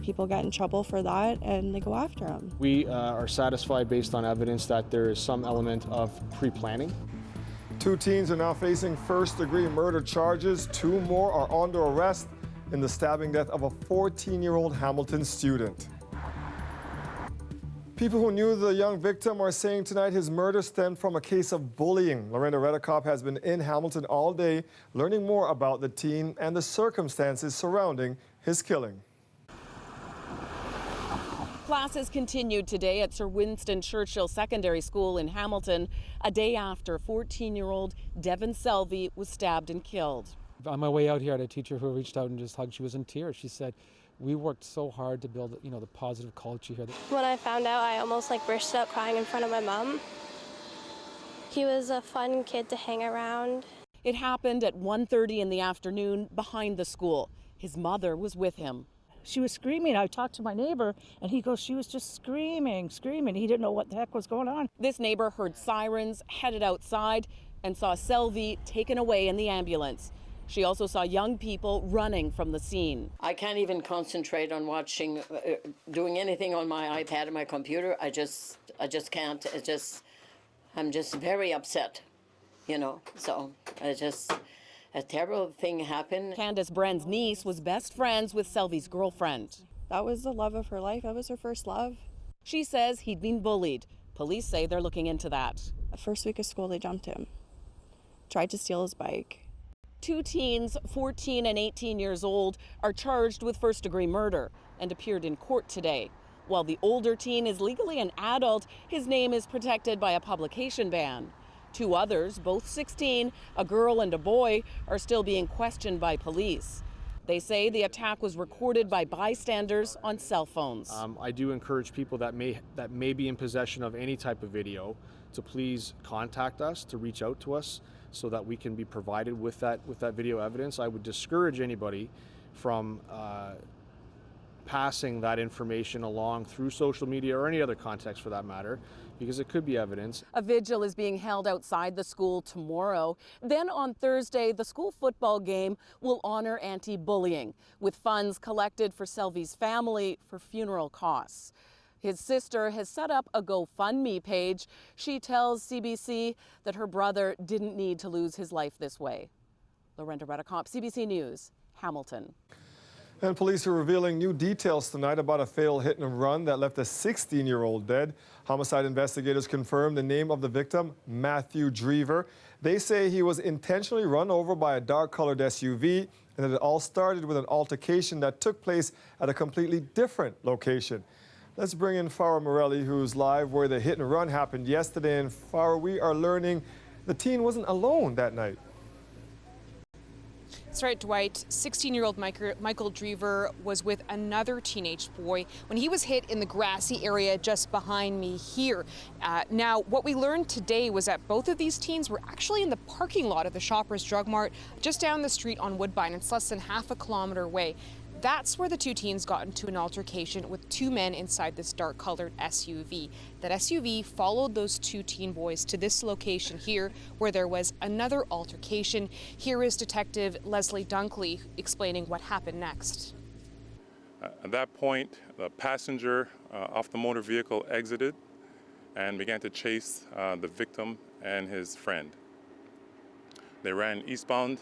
People get in trouble for that and they go after them. We are satisfied based on evidence that there is some element of pre-planning. 2 teens are now facing first-degree murder charges. 2 more are under arrest in the stabbing death of a 14-year-old Hamilton student. People who knew the young victim are saying tonight his murder stemmed from a case of bullying. Lorena Redekop has been in Hamilton all day, learning more about the teen and the circumstances surrounding his killing. Classes continued today at Sir Winston Churchill Secondary School in Hamilton, a day after 14-year-old Devon Selvey was stabbed and killed. On my way out here, I had a teacher who reached out and just hugged. She was in tears. She said, "We worked so hard to build, the positive culture here." When I found out, I almost burst out crying in front of my mom. He was a fun kid to hang around. It happened at 1:30 in the afternoon behind the school. His mother was with him. She was screaming. I talked to my neighbor, and he goes, she was just screaming. He didn't know what the heck was going on. This neighbor heard sirens, headed outside, and saw Selvey taken away in the ambulance. She also saw young people running from the scene. I can't even concentrate on watching, doing anything on my iPad or my computer. I just can't. I'm just very upset, So a terrible thing happened. Candace Bren's niece was best friends with Selvey's girlfriend. That was the love of her life. That was her first love. She says he'd been bullied. Police say they're looking into that. The first week of school, they jumped him, tried to steal his bike. 2 teens, 14 and 18 years old, are charged with first-degree murder and appeared in court today. While the older teen is legally an adult, his name is protected by a publication ban. 2 others, both 16, a girl and a boy, are still being questioned by police. They say the attack was recorded by bystanders on cell phones. I do encourage people that may be in possession of any type of video to please contact us, to reach out to us so that we can be provided with that video evidence. I would discourage anybody from passing that information along through social media or any other context for that matter, because it could be evidence. A vigil is being held outside the school tomorrow. Then on Thursday, the school football game will honor anti-bullying with funds collected for Selvey's family for funeral costs. His sister has set up a GoFundMe page. She tells CBC that her brother didn't need to lose his life this way. Lorena Redekop, CBC News, Hamilton. And police are revealing new details tonight about a failed hit and run that left a 16-year-old dead. Homicide investigators confirmed the name of the victim, Matthew Drever. They say he was intentionally run over by a dark-colored SUV and that it all started with an altercation that took place at a completely different location. Let's bring in Farah Morelli, who's live where the hit and run happened yesterday. And Farah, we are learning the teen wasn't alone that night. That's right, Dwight. 16-year-old Michael Drever was with another teenage boy when he was hit in the grassy area just behind me here. Now, what we learned today was that both of these teens were actually in the parking lot of the Shoppers Drug Mart just down the street on Woodbine. It's less than half a kilometer away. That's where the 2 teens got into an altercation with 2 men inside this dark-colored SUV. That SUV followed those 2 teen boys to this location here, where there was another altercation. Here is Detective Leslie Dunkley explaining what happened next. At that point, the passenger off the motor vehicle exited and began to chase the victim and his friend. They ran eastbound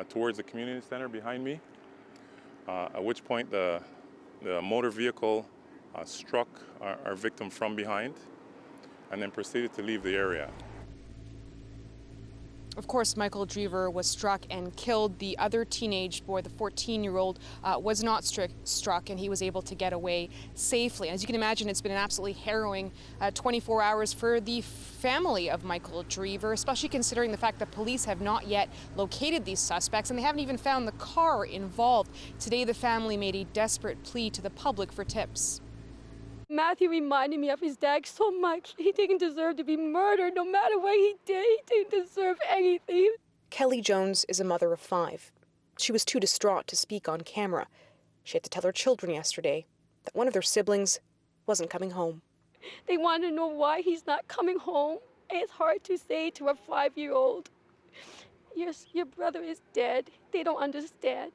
towards the community center behind me. At which point the motor vehicle struck our victim from behind and then proceeded to leave the area. Of course, Michael Drever was struck and killed. The other teenage boy, the 14-year-old, was not struck, and he was able to get away safely. As you can imagine, it's been an absolutely harrowing 24 hours for the family of Michael Drever, especially considering the fact that police have not yet located these suspects, and they haven't even found the car involved. Today, the family made a desperate plea to the public for tips. Matthew reminded me of his dad so much. He didn't deserve to be murdered. No matter what he did, he didn't deserve anything. Kelly Jones is a mother of 5. She was too distraught to speak on camera. She had to tell her children yesterday that one of their siblings wasn't coming home. They want to know why he's not coming home. It's hard to say to a 5-year-old, your brother is dead. They don't understand.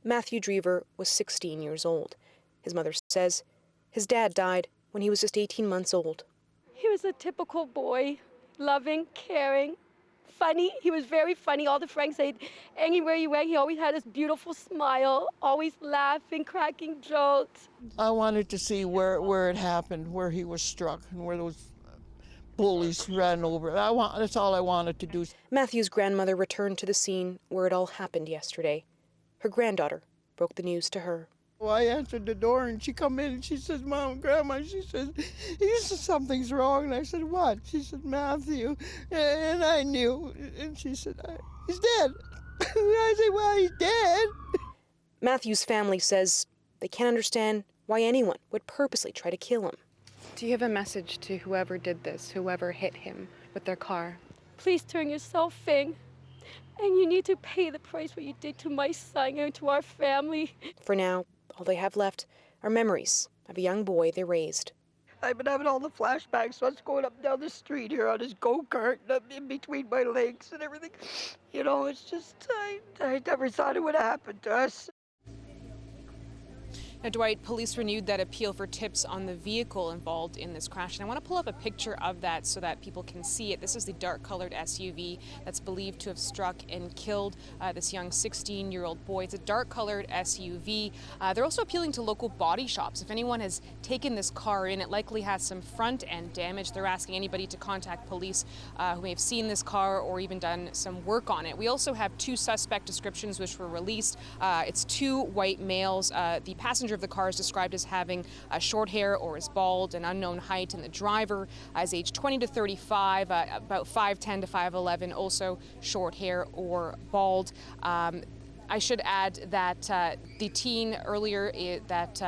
Matthew Drever was 16 years old. His mother says his dad died when he was just 18 months old. He was a typical boy, loving, caring, funny. He was very funny. All the friends say anywhere you went, he always had this beautiful smile, always laughing, cracking jokes. I wanted to see where it happened, where he was struck, and where those bullies ran over. That's all I wanted to do. Matthew's grandmother returned to the scene where it all happened yesterday. Her granddaughter broke the news to her. Well, I answered the door and she come in and she says, "Mom, Grandma," she says, "something's wrong." And I said, "What?" She said, "Matthew." And I knew. And she said, "He's dead." I said, "Well, he's dead." Matthew's family says they can't understand why anyone would purposely try to kill him. Do you have a message to whoever did this, whoever hit him with their car? Please turn yourself in. And you need to pay the price what you did to my son and to our family. For now, all they have left are memories of a young boy they raised. I've been having all the flashbacks, so I was going up down the street here on his go-kart, in between my legs and everything. You know, it's just, I never thought it would happen to us. Now, Dwight, police renewed that appeal for tips on the vehicle involved in this crash. And I want to pull up a picture of that so that people can see it. This is the dark-colored SUV that's believed to have struck and killed this young 16-year-old boy. It's a dark-colored SUV. They're also appealing to local body shops. If anyone has taken this car in, it likely has some front-end damage. They're asking anybody to contact police who may have seen this car or even done some work on it. We also have two suspect descriptions which were released. It's two white males. The passenger of the car is described as having short hair or is bald, an unknown height, and the driver is age 20 to 35, about 5'10 to 5'11, also short hair or bald. I should add that the teen earlier that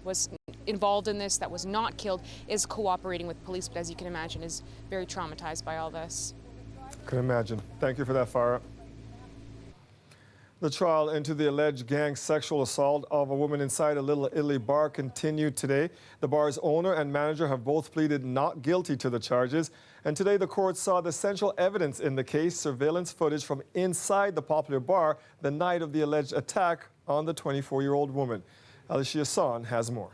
was involved in this, that was not killed, is cooperating with police, but as you can imagine, is very traumatized by all this. Can imagine. Thank you for that, Farah. The trial into the alleged gang sexual assault of a woman inside a Little Italy bar continued today. The bar's owner and manager have both pleaded not guilty to the charges. And today the court saw the central evidence in the case, surveillance footage from inside the popular bar the night of the alleged attack on the 24-year-old woman. Alicia Son has more.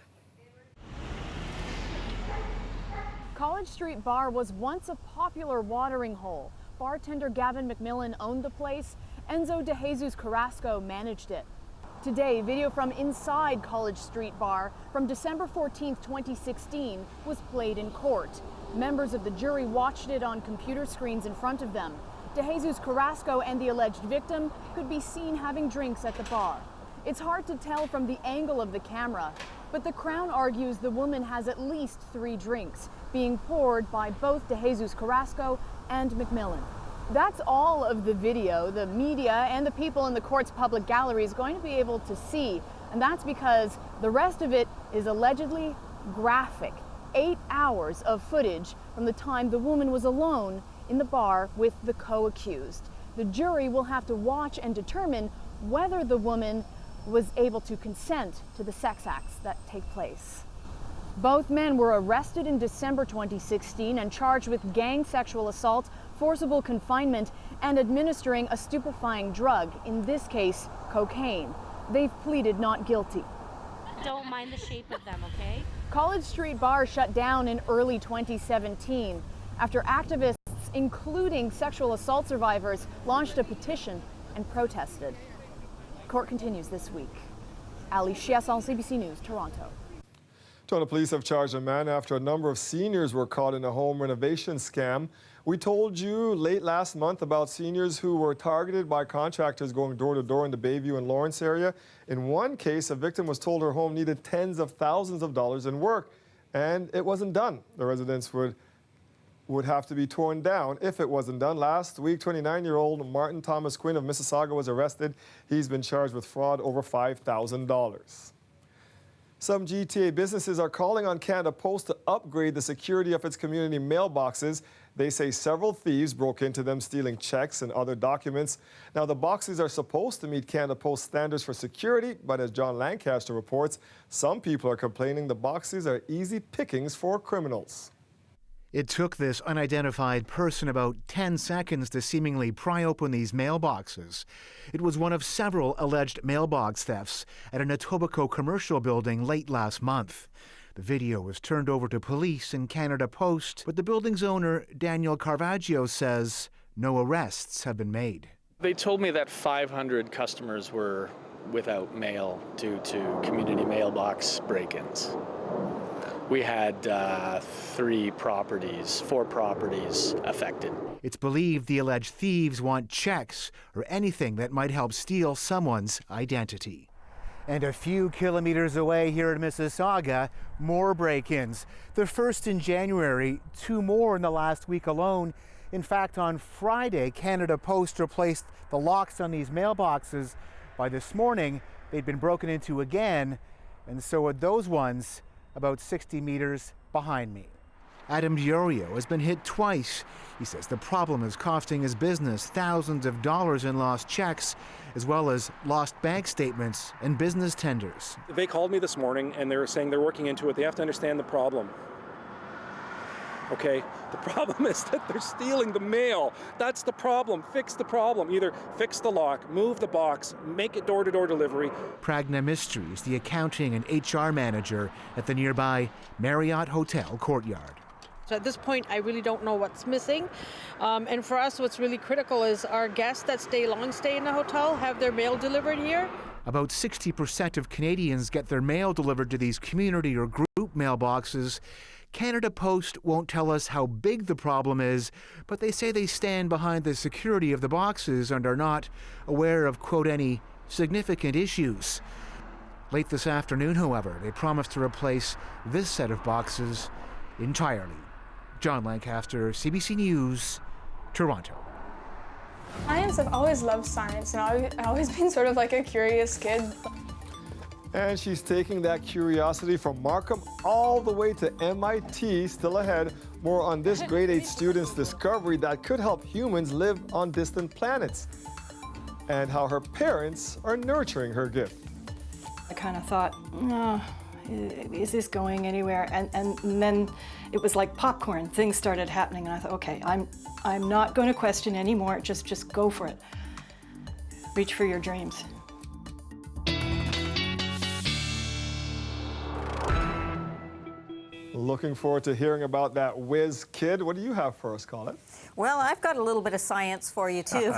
College Street Bar was once a popular watering hole. Bartender Gavin McMillan owned the place. Enzo De Jesus Carrasco managed it. Today, video from inside College Street Bar from December 14, 2016 was played in court. Members of the jury watched it on computer screens in front of them. De Jesus Carrasco and the alleged victim could be seen having drinks at the bar. It's hard to tell from the angle of the camera, but the Crown argues the woman has at least 3 drinks being poured by both De Jesus Carrasco and McMillan. That's all of the video the media and the people in the court's public gallery is going to be able to see. And that's because the rest of it is allegedly graphic. 8 hours of footage from the time the woman was alone in the bar with the co-accused. The jury will have to watch and determine whether the woman was able to consent to the sex acts that take place. Both men were arrested in December 2016 and charged with gang sexual assault, forcible confinement, and administering a stupefying drug, in this case, cocaine. They've pleaded not guilty. Don't mind the shape of them, okay? College Street Bar shut down in early 2017 after activists, including sexual assault survivors, launched a petition and protested. Court continues this week. Alicia on CBC News, Toronto. Toronto police have charged a man after a number of seniors were caught in a home renovation scam. We told you late last month about seniors who were targeted by contractors going door to door in the Bayview and Lawrence area. In one case, a victim was told her home needed tens of thousands of dollars in work, and it wasn't done. The residence would have to be torn down if it wasn't done. Last week, 29-year-old Martin Thomas Quinn of Mississauga was arrested. He's been charged with fraud over $5,000. Some GTA businesses are calling on Canada Post to upgrade the security of its community mailboxes. They say several thieves broke into them, stealing checks and other documents. Now, the boxes are supposed to meet Canada Post standards for security, but as John Lancaster reports, some people are complaining the boxes are easy pickings for criminals. It took this unidentified person about 10 seconds to seemingly pry open these mailboxes. It was one of several alleged mailbox thefts at an Etobicoke commercial building late last month. The video was turned over to police and Canada Post, but the building's owner, Daniel Caravaggio, says no arrests have been made. They told me that 500 customers were without mail due to community mailbox break-ins. We had 4 properties affected. It's believed the alleged thieves want checks or anything that might help steal someone's identity. And a few kilometers away here in Mississauga, more break-ins. The first in January, 2 more in the last week alone. In fact, on Friday, Canada Post replaced the locks on these mailboxes. By this morning, they'd been broken into again, and so would those ones about 60 meters behind me. Adam Diorio has been hit twice. He says the problem is costing his business thousands of dollars in lost checks, as well as lost bank statements and business tenders. They called me this morning and they were saying they're working into it. They have to understand the problem. Okay, the problem is that they're stealing the mail. That's the problem. Fix the problem. Either fix the lock, move the box, make it door-to-door delivery. Pragna Mysteries, the accounting and HR manager at the nearby Marriott Hotel courtyard. So at this point, I really don't know what's missing. And for us, what's really critical is our guests that stay in the hotel have their mail delivered here. About 60% of Canadians get their mail delivered to these community or group mailboxes. Canada Post won't tell us how big the problem is, but they say they stand behind the security of the boxes and are not aware of, quote, any significant issues. Late this afternoon, however, they promised to replace this set of boxes entirely. John Lancaster, CBC News, Toronto. Science, I've always loved science, and I've always been sort of like a curious kid. And she's taking that curiosity from Markham all the way to MIT. Still ahead, more on this grade 8 student's discovery that could help humans live on distant planets, and how her parents are nurturing her gift. I kind of thought, oh, is this going anywhere? And then it was like popcorn. Things started happening, and I thought, okay, I'm not going to question anymore. Just go for it. Reach for your dreams. Looking forward to hearing about that whiz kid. What do you have for us, Colin? Well, I've got a little bit of science for you, too,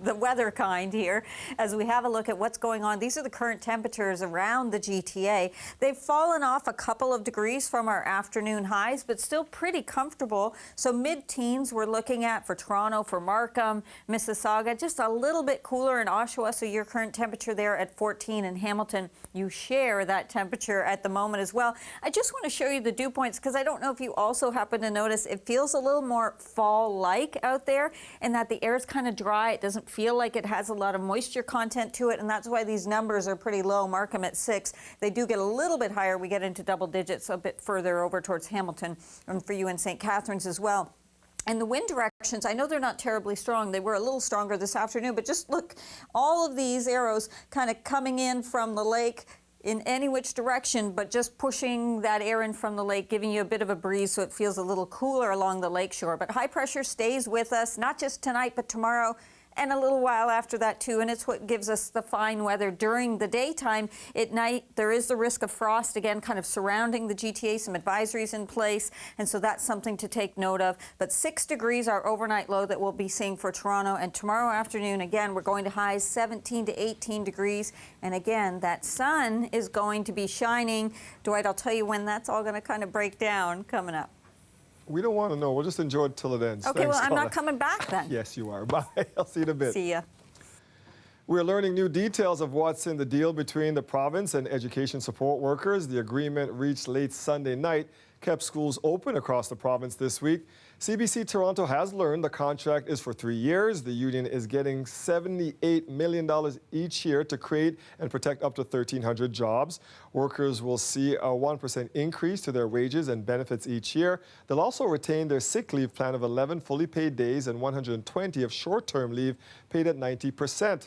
the weather kind here, as we have a look at what's going on. These are the current temperatures around the GTA. They've fallen off a couple of degrees from our afternoon highs, but still pretty comfortable. So mid-teens we're looking at for Toronto, for Markham, Mississauga, just a little bit cooler in Oshawa, so your current temperature there at 14 in Hamilton. You share that temperature at the moment as well. I just want to show you the dew points, because I don't know if you also happen to notice it feels a little more fall-like out there, and that the air is kind of dry. It doesn't feel like it has a lot of moisture content to it, and that's why these numbers are pretty low. Markham at 6. They do get a little bit higher. We get into double digits a bit further over towards Hamilton, and for you in St. Catharines as well. And the wind directions, I know they're not terribly strong. They were a little stronger this afternoon, but just look, all of these arrows kind of coming in from the lake in any which direction, but just pushing that air in from the lake, giving you a bit of a breeze so it feels a little cooler along the lakeshore. But high pressure stays with us, not just tonight, but tomorrow and a little while after that too, and it's what gives us the fine weather during the daytime. At night, there is the risk of frost, again, kind of surrounding the GTA, some advisories in place, and so that's something to take note of. But 6 degrees, our overnight low that we'll be seeing for Toronto, and tomorrow afternoon, again, we're going to highs 17 to 18 degrees, and again, that sun is going to be shining. Dwight, I'll tell you when that's all going to kind of break down coming up. We don't want to know. We'll just enjoy it till it ends. Okay, Thanks, well, I'm Colin. not coming back then. Yes, you are. Bye. I'll see you in a bit. See ya. We're learning new details of what's in the deal between the province and education support workers. The agreement reached late Sunday night kept schools open across the province this week. CBC Toronto has learned the contract is for 3 years. The union is getting $78 million each year to create and protect up to 1,300 jobs. Workers will see a 1% increase to their wages and benefits each year. They'll also retain their sick leave plan of 11 fully paid days and 120 of short-term leave paid at 90%.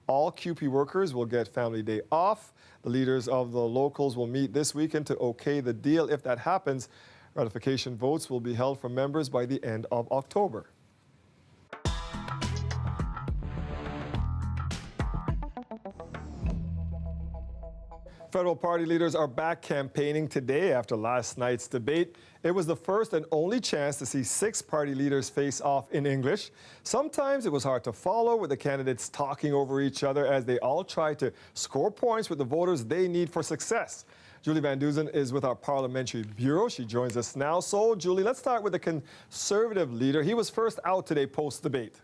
All QP workers will get family day off. The leaders of the locals will meet this weekend to okay the deal. If that happens, Ratification votes will be held for members by the end of October. Federal party leaders are back campaigning today after last night's debate. It was the first and only chance to see 6 party leaders face off in English. Sometimes it was hard to follow, with the candidates talking over each other as they all tried to score points with the voters they need for success. Julie Van Duzen is with our Parliamentary Bureau. She joins us now. So, Julie, let's start with the Conservative leader. He was first out today post-debate.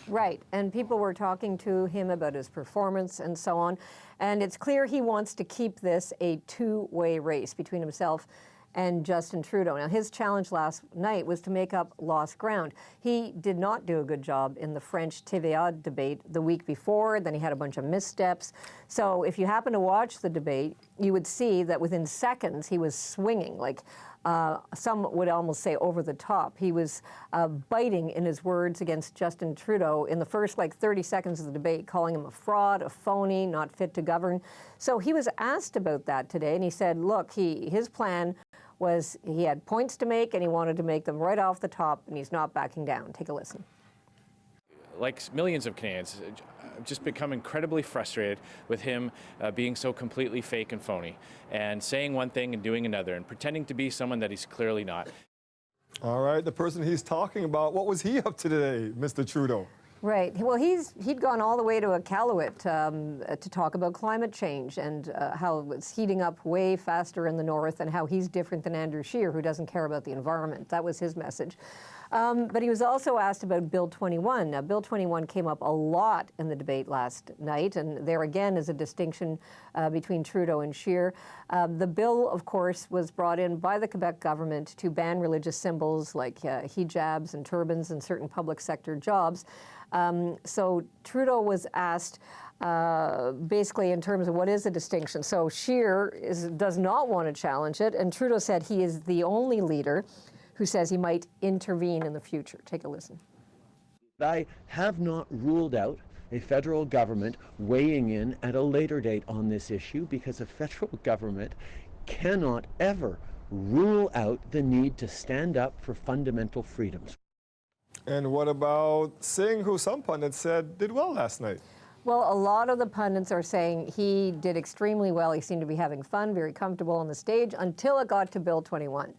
Right, and people were talking to him about his performance and so on. And it's clear he wants to keep this a two-way race between himself and Justin Trudeau. Now, his challenge last night was to make up lost ground. He did not do a good job in the French TVA debate the week before. Then he had a bunch of missteps. So if you happen to watch the debate, you would see that within seconds he was swinging, like some would almost say over the top. He was biting in his words against Justin Trudeau in the first 30 seconds of the debate, calling him a fraud, a phony, not fit to govern. So he was asked about that today, and he said, look, his plan was he had points to make, and he wanted to make them right off the top, and he's not backing down. Take a listen. Like millions of Canadians, I've just become incredibly frustrated with him being so completely fake and phony, and saying one thing and doing another, and pretending to be someone that he's clearly not. All right, the person he's talking about, what was he up to today, Mr. Trudeau? Right. Well, he'd gone all the way to Iqaluit to talk about climate change and how it's heating up way faster in the north, and how he's different than Andrew Scheer, who doesn't care about the environment. That was his message. But he was also asked about Bill 21. Now, Bill 21 came up a lot in the debate last night, and there again is a distinction between Trudeau and Scheer. The bill, of course, was brought in by the Quebec government to ban religious symbols like hijabs and turbans in certain public sector jobs. So Trudeau was asked basically in terms of what is the distinction. So Scheer does not want to challenge it, and Trudeau said he is the only leader who says he might intervene in the future. Take a listen. I have not ruled out a federal government weighing in at a later date on this issue, because a federal government cannot ever rule out the need to stand up for fundamental freedoms. And what about Singh, who some pundits said did well last night? Well, a lot of the pundits are saying he did extremely well. He seemed to be having fun, very comfortable on the stage, until it got to Bill 21.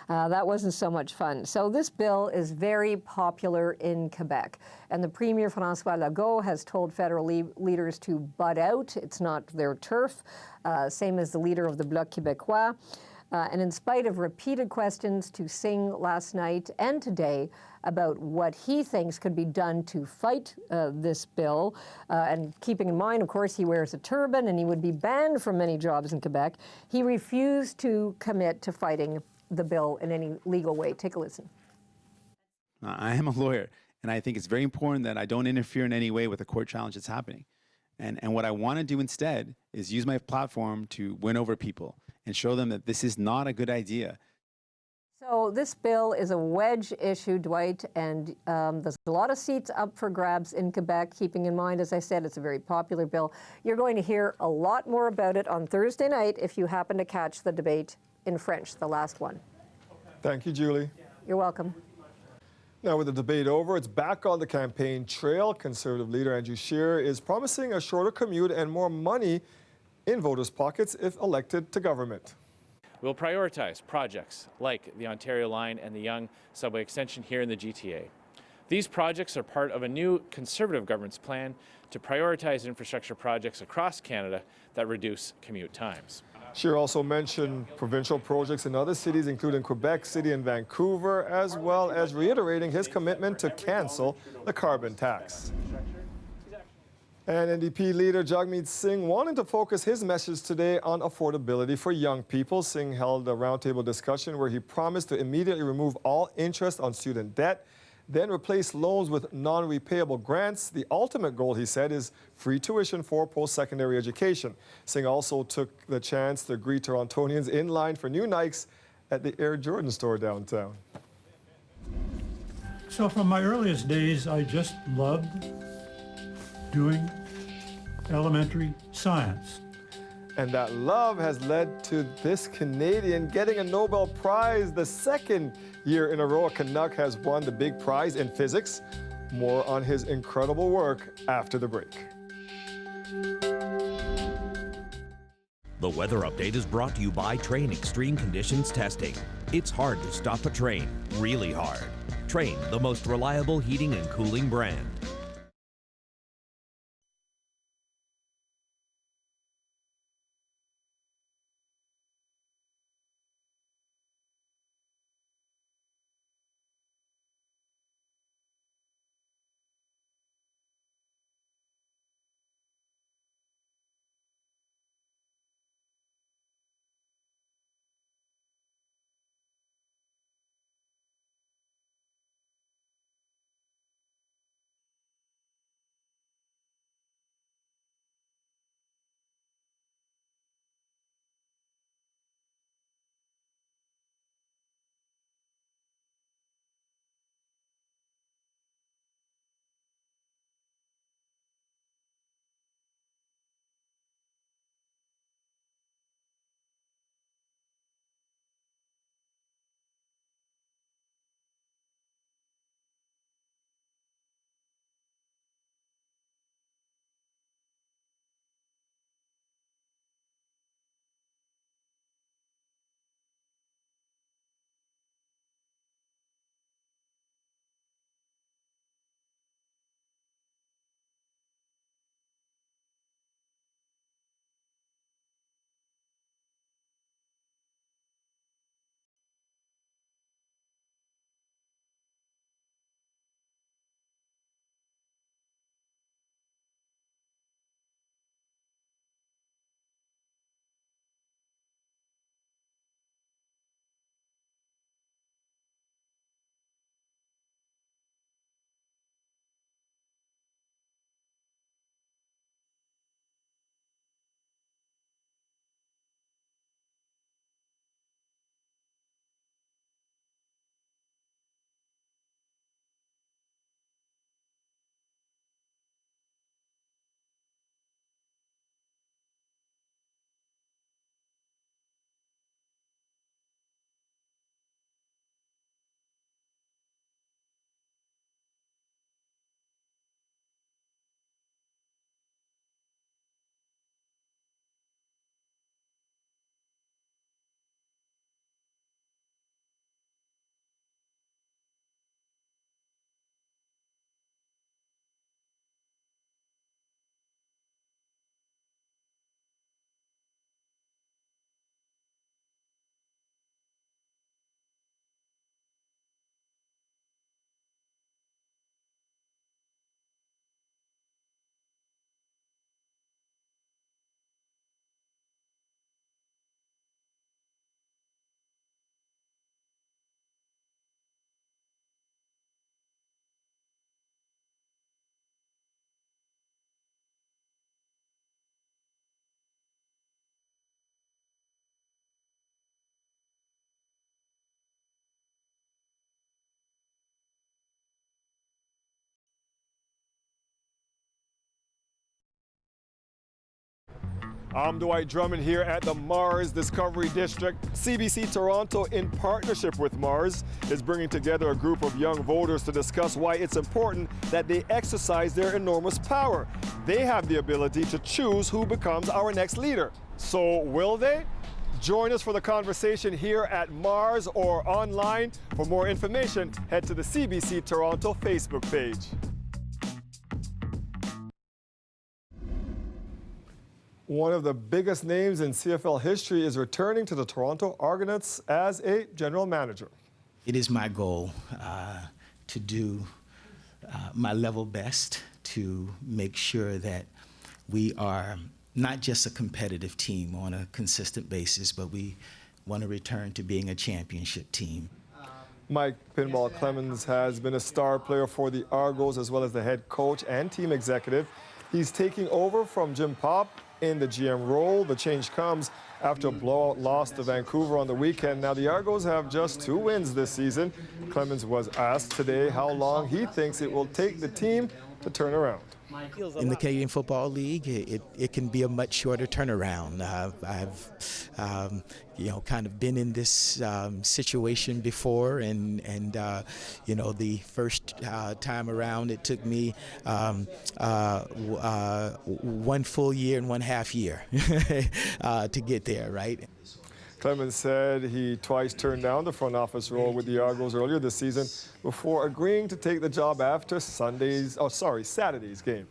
That wasn't so much fun. So this bill is very popular in Quebec. And the Premier, François Legault, has told federal leaders to butt out. It's not their turf, same as the leader of the Bloc Québécois. And in spite of repeated questions to Singh last night and today about what he thinks could be done to fight this bill, and keeping in mind, of course, he wears a turban and he would be banned from many jobs in Quebec, he refused to commit to fighting the bill in any legal way. Take a listen. I am a lawyer, and I think it's very important that I don't interfere in any way with a court challenge that's happening. And what I want to do instead is use my platform to win over people and show them that this is not a good idea. So this bill is a wedge issue, Dwight, and there's a lot of seats up for grabs in Quebec, keeping in mind, as I said, it's a very popular bill. You're going to hear a lot more about it on Thursday night if you happen to catch the debate in French, the last one. Thank you, Julie. You're welcome. Now, with the debate over, it's back on the campaign trail. Conservative leader Andrew Scheer is promising a shorter commute and more money in voters' pockets if elected to government. We'll prioritize projects like the Ontario Line and the Yonge Subway Extension here in the GTA. These projects are part of a new Conservative government's plan to prioritize infrastructure projects across Canada that reduce commute times. Scheer also mentioned provincial projects in other cities, including Quebec City and Vancouver, as well as reiterating his commitment to cancel the carbon tax. And NDP leader Jagmeet Singh wanted to focus his message today on affordability for young people. Singh held a roundtable discussion where he promised to immediately remove all interest on student debt, then replace loans with non-repayable grants. The ultimate goal, he said, is free tuition for post-secondary education. Singh also took the chance to greet Torontonians in line for new Nikes at the Air Jordan store downtown. So from my earliest days, I just loved doing elementary science. And that love has led to this Canadian getting a Nobel Prize the second year in a row. A Canuck has won the big prize in physics. More on his incredible work after the break. The weather update is brought to you by Train Extreme Conditions Testing. It's hard to stop a train, really hard. Train, the most reliable heating and cooling brand. I'm Dwight Drummond here at the Mars Discovery District. CBC Toronto, in partnership with Mars, is bringing together a group of young voters to discuss why it's important that they exercise their enormous power. They have the ability to choose who becomes our next leader. So will they? Join us for the conversation here at Mars or online. For more information, head to the CBC Toronto Facebook page. One of the biggest names in CFL history is returning to the Toronto Argonauts as a general manager. It is my goal to do my level best to make sure that we are not just a competitive team on a consistent basis, but we want to return to being a championship team. Mike Pinball Clemens has been a star player for the Argos as well as the head coach and team executive. He's taking over from Jim Popp in the GM role. The change comes after a blowout loss to Vancouver on the weekend. Now, the Argos have just 2 wins this season. Clemens was asked today how long he thinks it will take the team to turn around. In the Canadian Football League, it can be a much shorter turnaround. I've kind of been in this situation before, and the first time around, it took me 1 full year and 1/2 year to get there, right? Clemens said he twice turned down the front office role with the Argos earlier this season before agreeing to take the job after Saturday's game.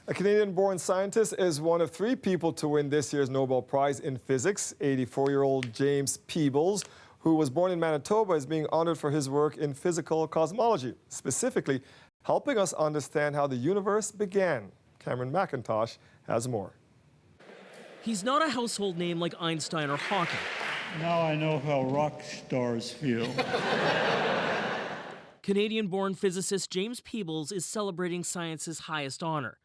A Canadian-born scientist is one of 3 people to win this year's Nobel Prize in Physics. 84-year-old James Peebles, who was born in Manitoba, is being honored for his work in physical cosmology, specifically helping us understand how the universe began. Cameron McIntosh has more. He's not a household name like Einstein or Hawking. Now I know how rock stars feel. Canadian-born physicist James Peebles is celebrating science's highest honor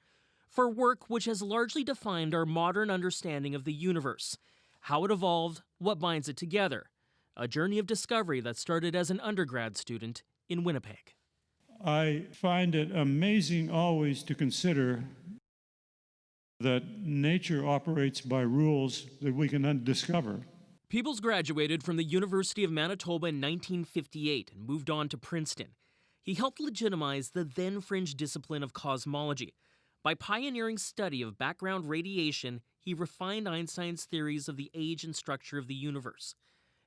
for work which has largely defined our modern understanding of the universe, how it evolved, what binds it together, a journey of discovery that started as an undergrad student in Winnipeg. I find it amazing always to consider that nature operates by rules that we can discover. Peebles graduated from the University of Manitoba in 1958 and moved on to Princeton. He helped legitimize the then fringe discipline of cosmology. By pioneering study of background radiation, he refined Einstein's theories of the age and structure of the universe,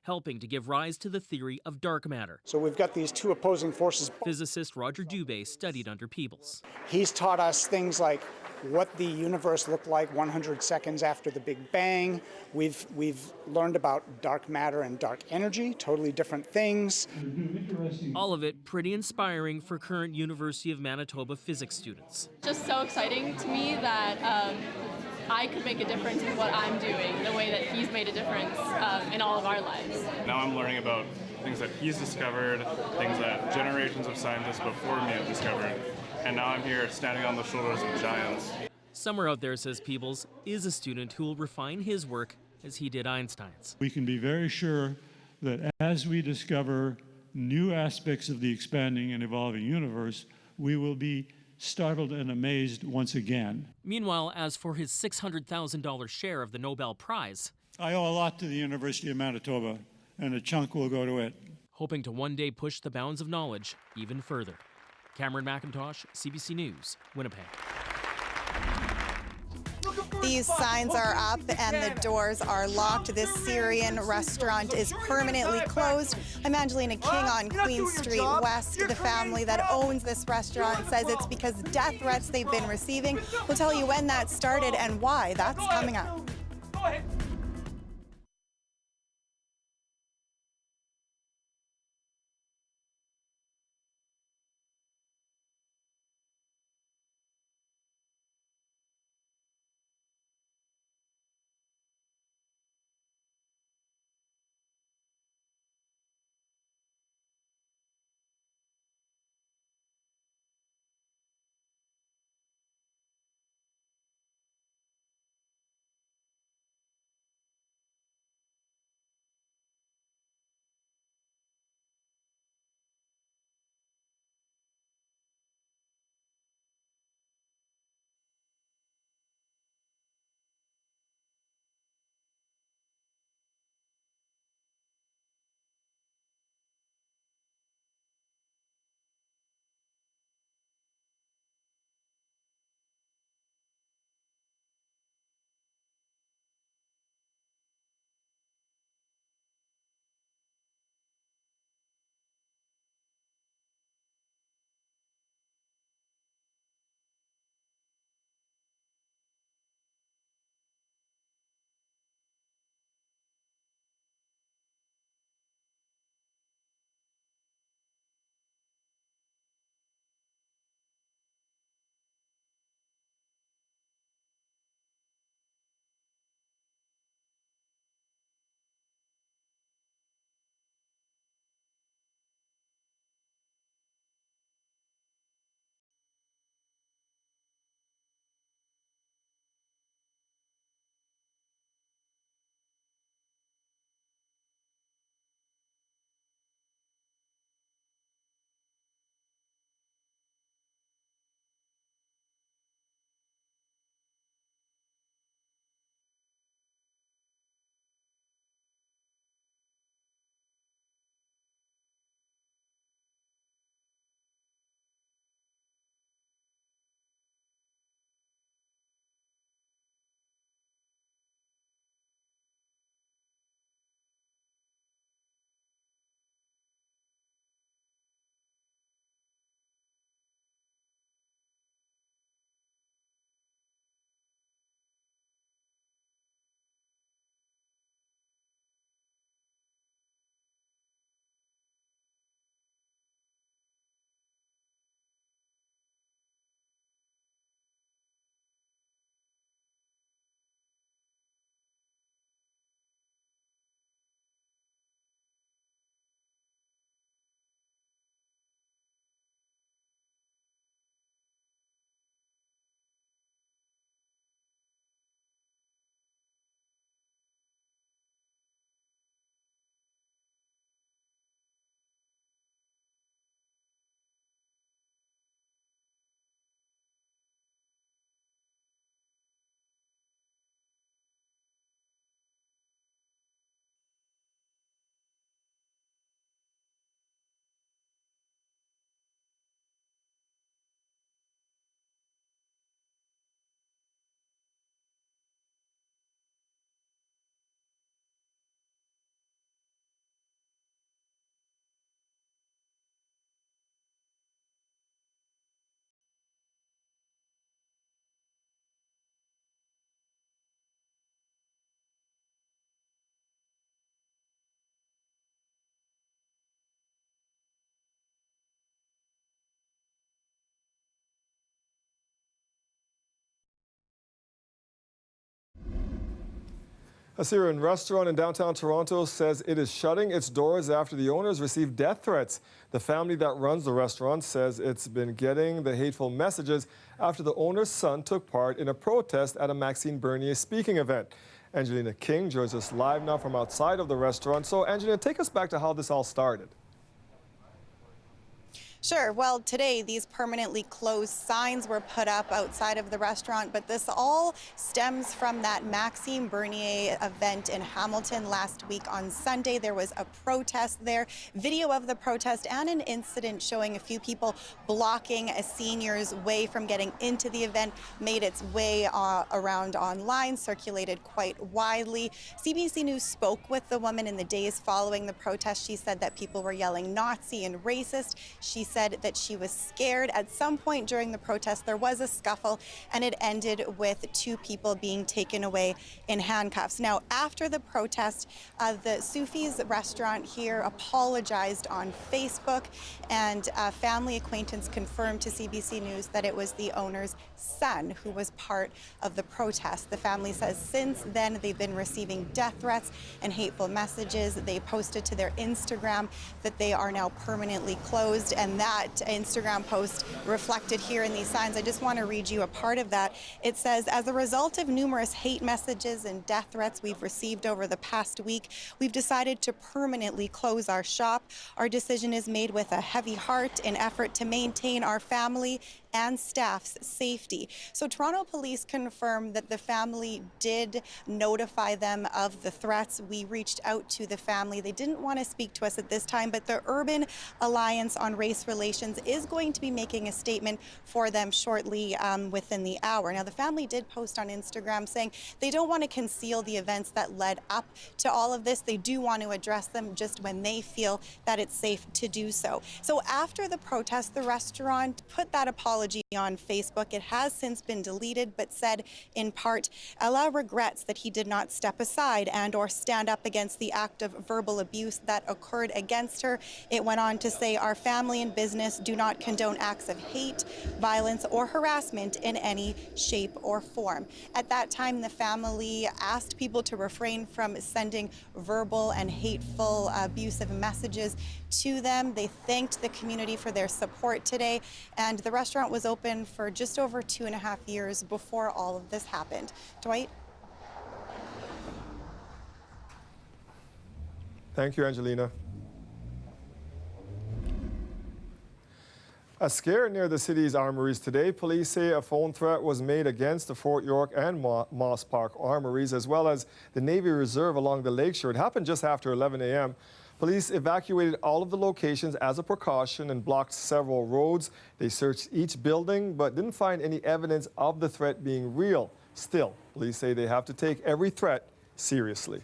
helping to give rise to the theory of dark matter. So we've got these 2 opposing forces. Physicist Roger Dubé studied under Peebles. He's taught us things like what the universe looked like 100 seconds after the Big Bang. We've learned about dark matter and dark energy, totally different things. All of it pretty inspiring for current University of Manitoba physics students. Just so exciting to me that I could make a difference in what I'm doing, the way that he's made a difference in all of our lives. Now I'm learning about things that he's discovered, things that generations of scientists before me have discovered, and now I'm here standing on the shoulders of giants. Somewhere out there, says Peebles, is a student who will refine his work as he did Einstein's. We can be very sure that as we discover new aspects of the expanding and evolving universe, we will be startled and amazed once again. Meanwhile, as for his $600,000 share of the Nobel Prize, I owe a lot to the University of Manitoba, and a chunk will go to it. Hoping to one day push the bounds of knowledge even further. Cameron McIntosh, CBC News, Winnipeg. These signs are up and the doors are locked. This Syrian restaurant is permanently closed. I'm Angelina King on Queen Street West. The family that owns this restaurant says it's because death threats they've been receiving. We'll tell you when that started and why. That's coming up. A Syrian restaurant in downtown Toronto says it is shutting its doors after the owners received death threats. The family that runs the restaurant says it's been getting the hateful messages after the owner's son took part in a protest at a Maxine Bernier speaking event. Angelina King joins us live now from outside of the restaurant. So, Angelina, take us back to how this all started. Sure. Well, today these permanently closed signs were put up outside of the restaurant, but this all stems from that Maxime Bernier event in Hamilton last week on Sunday. There was a protest there, video of the protest, and an incident showing a few people blocking a senior's way from getting into the event made its way around online, circulated quite widely. CBC News spoke with the woman in the days following the protest. She said that people were yelling Nazi and racist. She said that she was scared. At some point during the protest, there was a scuffle, and it ended with 2 people being taken away in handcuffs. Now, after the protest, the Sufi's restaurant here apologized on Facebook, and a family acquaintance confirmed to CBC News that it was the owner's son who was part of the protest. The family says since then they've been receiving death threats and hateful messages. They posted to their Instagram that they are now permanently closed, and that Instagram post reflected here in these signs. I just want to read you a part of that. It says, as a result of numerous hate messages and death threats we've received over the past week, we've decided to permanently close our shop. Our decision is made with a heavy heart in effort to maintain our family and staff's safety. So Toronto police confirmed that the family did notify them of the threats. We reached out to the family. They didn't want to speak to us at this time, but the Urban Alliance on Race Relations is going to be making a statement for them shortly within the hour. Now, the family did post on Instagram saying they don't want to conceal the events that led up to all of this. They do want to address them just when they feel that it's safe to do so. So after the protest, the restaurant put that apology on Facebook. It has since been deleted, but said in part, Ella regrets that he did not step aside and or stand up against the act of verbal abuse that occurred against her. It went on to say, our family and business do not condone acts of hate, violence, or harassment in any shape or form. At that time, the family asked people to refrain from sending verbal and hateful, abusive messages to them. They thanked the community for their support today, and the restaurant was open for just over 2.5 years before all of this happened. Dwight? Thank you, Angelina. A scare near the city's armories today. Police say a phone threat was made against the Fort York and Moss Park armories, as well as the Navy Reserve along the lakeshore. It happened just after 11 a.m. Police evacuated all of the locations as a precaution and blocked several roads. They searched each building but didn't find any evidence of the threat being real. Still, police say they have to take every threat seriously.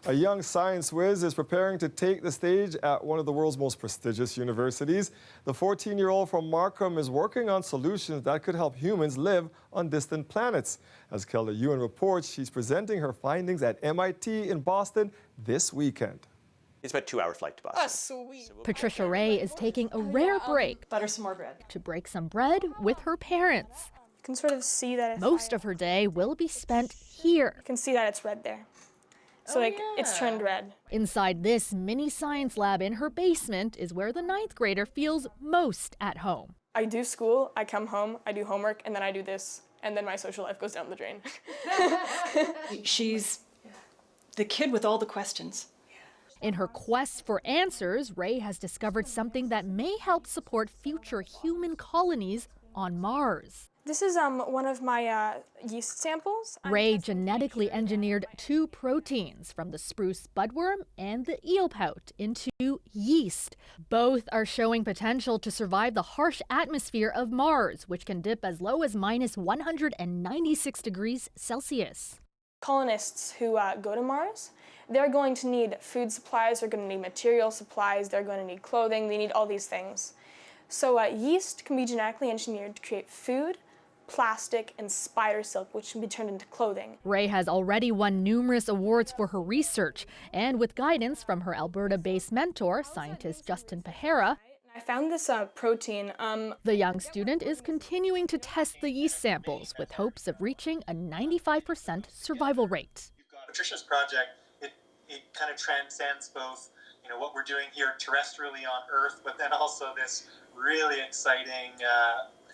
A young science whiz is preparing to take the stage at one of the world's most prestigious universities. The 14-year-old from Markham is working on solutions that could help humans live on distant planets. As Kelda Ewan reports, she's presenting her findings at MIT in Boston this weekend. It's about a 2-hour flight to Boston. Oh, sweet. Patricia Ray is taking a rare break. Butter some more bread. To break some bread with her parents. You can sort of see that. Most of her day will be spent here. You can see that it's red there. So it's turned red. Inside this mini science lab in her basement is where the 9th grader feels most at home. I do school, I come home, I do homework, and then I do this, and then my social life goes down the drain. She's the kid with all the questions. In her quest for answers, Ray has discovered something that may help support future human colonies on Mars. This is one of my yeast samples. Ray genetically engineered 2 proteins from the spruce budworm and the eel pout into yeast. Both are showing potential to survive the harsh atmosphere of Mars, which can dip as low as minus 196 degrees Celsius. Colonists who go to Mars, they're going to need food supplies, they're going to need material supplies, they're going to need clothing, they need all these things. So yeast can be genetically engineered to create food, plastic, and spider silk, which can be turned into clothing. Ray has already won numerous awards for her research, and with guidance from her Alberta-based mentor, scientist Justin Pahara, I found this protein. The young student is continuing to test the yeast samples with hopes of reaching a 95% survival rate. Patricia's project, it kind of transcends both, you know, what we're doing here terrestrially on Earth, but then also this really exciting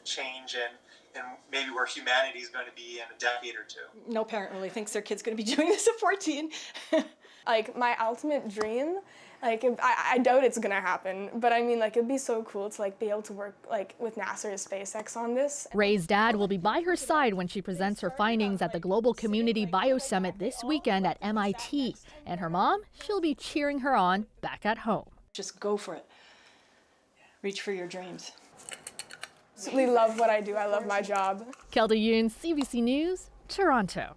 change in maybe where humanity is going to be in a decade or two. No parent really thinks their kid's going to be doing this at 14. Like, my ultimate dream, like, I doubt it's gonna happen, but I mean, like, it'd be so cool to, like, be able to work, like, with NASA or SpaceX on this. Ray's dad will be by her side when she presents her findings at the Global Community Bio Summit this weekend at MIT. And her mom, she'll be cheering her on back at home. Just go for it. Reach for your dreams. Absolutely love what I do. I love my job. Kelda Yoon, CBC News, Toronto.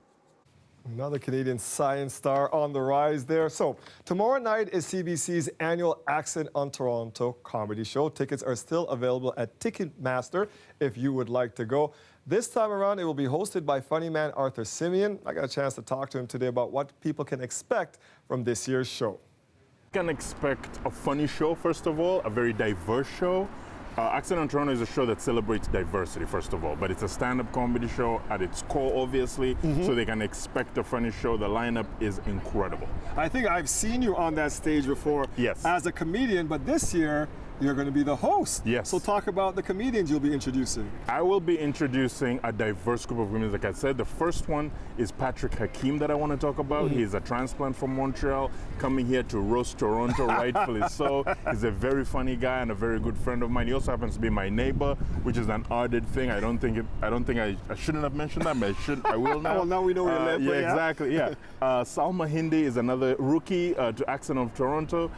Another Canadian science star on the rise there. So tomorrow night is CBC's annual Accent on Toronto comedy show. Tickets are still available at Ticketmaster if you would like to go. This time around, it will be hosted by funny man Arthur Simeon. I got a chance to talk to him today about what people can expect from this year's show. You can expect a funny show, first of all, a very diverse show. Accent on Toronto is a show that celebrates diversity, first of all, but it's a stand-up comedy show at its core, obviously, so they can expect a funny show. The lineup is incredible. I think I've seen you on that stage before as a comedian, but this year, you're going to be the host. Yes. So talk about the comedians you'll be introducing. I will be introducing a diverse group of comedians, like I said. The first one is Patrick Hakeem that I want to talk about. He's a transplant from Montreal, coming here to roast Toronto, rightfully so. He's a very funny guy and a very good friend of mine. He also happens to be my neighbor, which is an added thing. I shouldn't have mentioned that, but I will now. Well, now we know where you live. Yeah, exactly, yeah. Salma Hindi is another rookie to Accent of Toronto.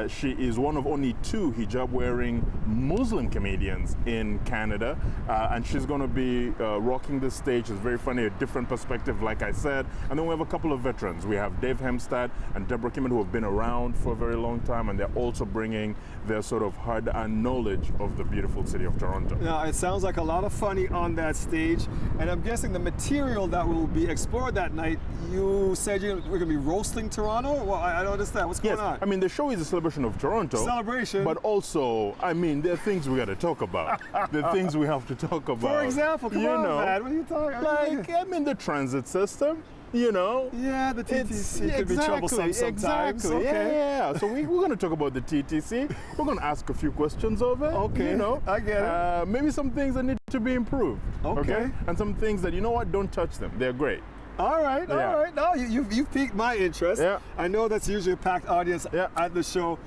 She is one of only two hijab-wearing Muslim comedians in Canada, and she's going to be rocking the stage. It's very funny, a different perspective, like I said. And then we have a couple of veterans. We have Dave Hemstad and Deborah Kimmon, who have been around for a very long time, and they're also bringing their sort of hard-earned knowledge of the beautiful city of Toronto. Now, it sounds like a lot of funny on that stage, and I'm guessing the material that will be explored that night, you said we're going to be roasting Toronto? Well, I don't understand. What's going on? I mean, the show is a celebration of Toronto. Celebration. But also, I mean, there are things we got to talk about. There are things we have to talk about. For example, come on, man, what are you talking about? Like, I mean, the transit system. You know? Yeah, the TTC could be troublesome sometimes. Exactly, okay. yeah. So we're going to talk about the TTC. We're going to ask a few questions of it. Okay, you know? I get it. Maybe some things that need to be improved. Okay. And some things that, you know what, don't touch them. They're great. All right, all right. Now you've piqued my interest. Yeah. I know that's usually a packed audience at the show.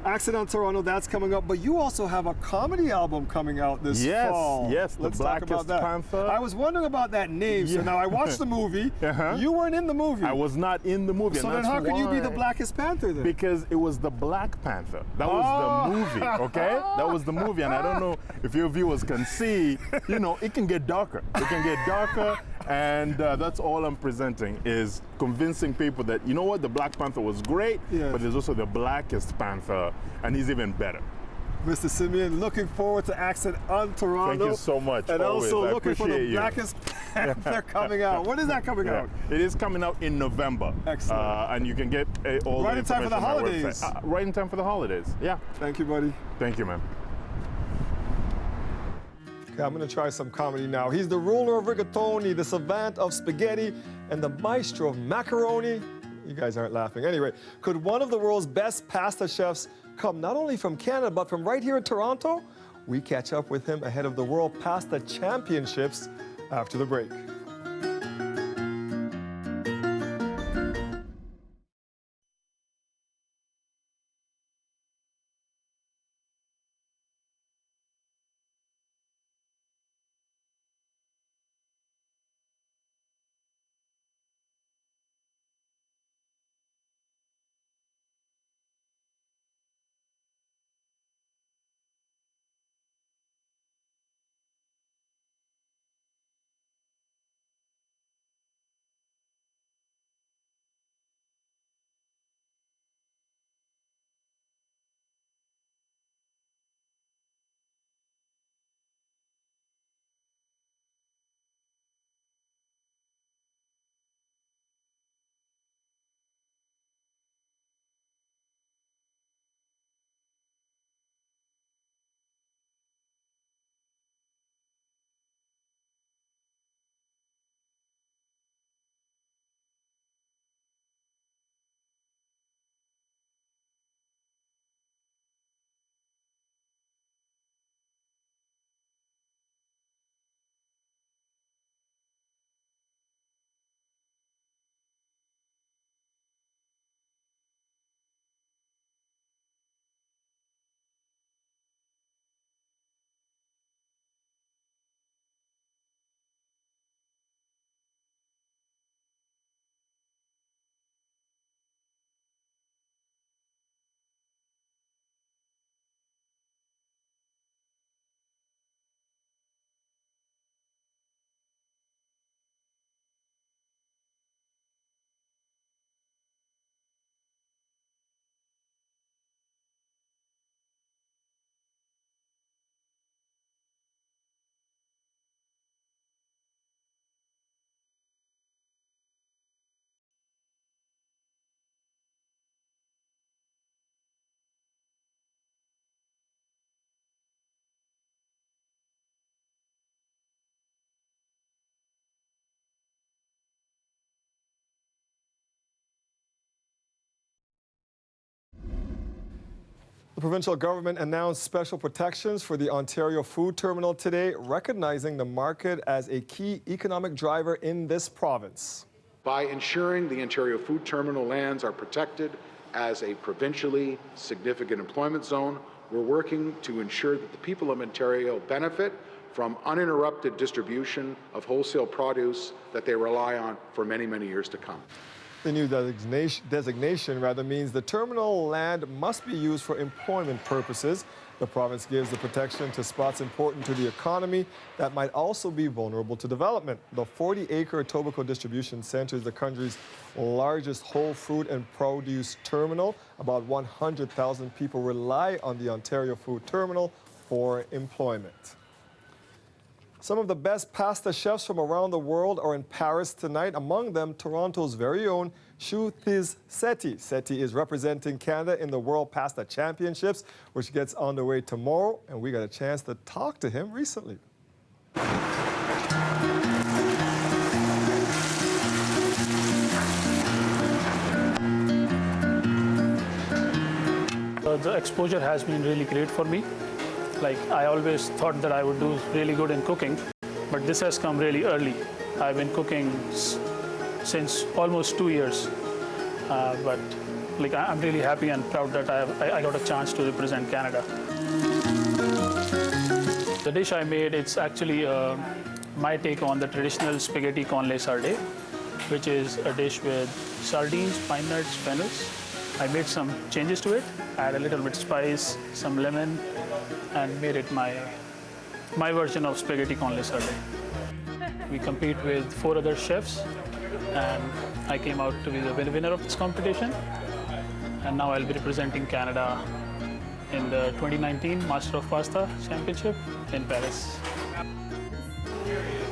Accent on Toronto, that's coming up, but you also have a comedy album coming out this fall. Yes, Let's The talk about Blackest that. Panther. I was wondering about that name. So now I watched the movie. You weren't in the movie. I was not in the movie. So and then how could you be the Blackest Panther then? Because it was the Black Panther. That was the movie, okay? That was the movie, and I don't know if your viewers can see, you know, it can get darker. It can get darker, and that's all I'm presenting, is convincing people that, you know what, the Black Panther was great, but there's also the Blackest Panther, and he's even better. Mr. Simeon, looking forward to Accent on Toronto. Thank you so much. And always. also I looking for the appreciate you. Blackest Panther coming out. When is that coming out? It is coming out in November. Excellent. And you can get all right the in time for the information on my holidays. website. Right in time for the holidays. Yeah. Thank you, buddy. Thank you, man. Okay, I'm going to try some comedy now. He's the ruler of rigatoni, the savant of spaghetti, and the maestro of macaroni. You guys aren't laughing. Anyway, could one of the world's best pasta chefs come not only from Canada, but from right here in Toronto? We catch up with him ahead of the World Pasta Championships after the break. The provincial government announced special protections for the Ontario Food Terminal today, recognizing the market as a key economic driver in this province. By ensuring the Ontario Food Terminal lands are protected as a provincially significant employment zone, we're working to ensure that the people of Ontario benefit from uninterrupted distribution of wholesale produce that they rely on for many, many years to come. The new designation means the terminal land must be used for employment purposes. The province gives the protection to spots important to the economy that might also be vulnerable to development. The 40-acre Etobicoke Distribution Centre is the country's largest whole fruit and produce terminal. About 100,000 people rely on the Ontario Food Terminal for employment. Some of the best pasta chefs from around the world are in Paris tonight, among them Toronto's very own Shuthis Sethi. Sethi is representing Canada in the World Pasta Championships, which gets underway tomorrow, and we got a chance to talk to him recently. The exposure has been really great for me. Like, I always thought that I would do really good in cooking, but this has come really early. I've been cooking since almost 2 years, but like, I'm really happy and proud that I got a chance to represent Canada. The dish I made, it's actually my take on the traditional spaghetti con le sarde, which is a dish with sardines, pine nuts, fennels. I made some changes to it, add a little bit spice, some lemon, and made it my version of spaghetti con le sarde. We compete with 4 other chefs, and I came out to be the winner of this competition. And now I'll be representing Canada in the 2019 Master of Pasta Championship in Paris.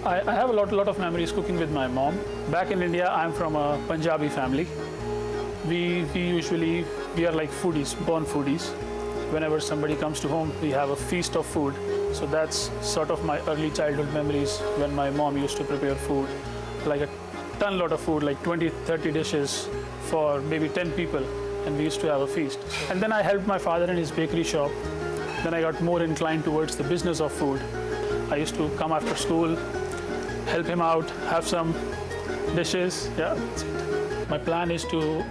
I have a lot of memories cooking with my mom. Back in India, I'm from a Punjabi family. We are like foodies, born foodies. Whenever somebody comes to home, we have a feast of food. So that's sort of my early childhood memories when my mom used to prepare food, like a ton of food, like 20, 30 dishes for maybe 10 people, and we used to have a feast. And then I helped my father in his bakery shop. Then I got more inclined towards the business of food. I used to come after school, help him out, have some dishes. Yeah, that's it. My plan is to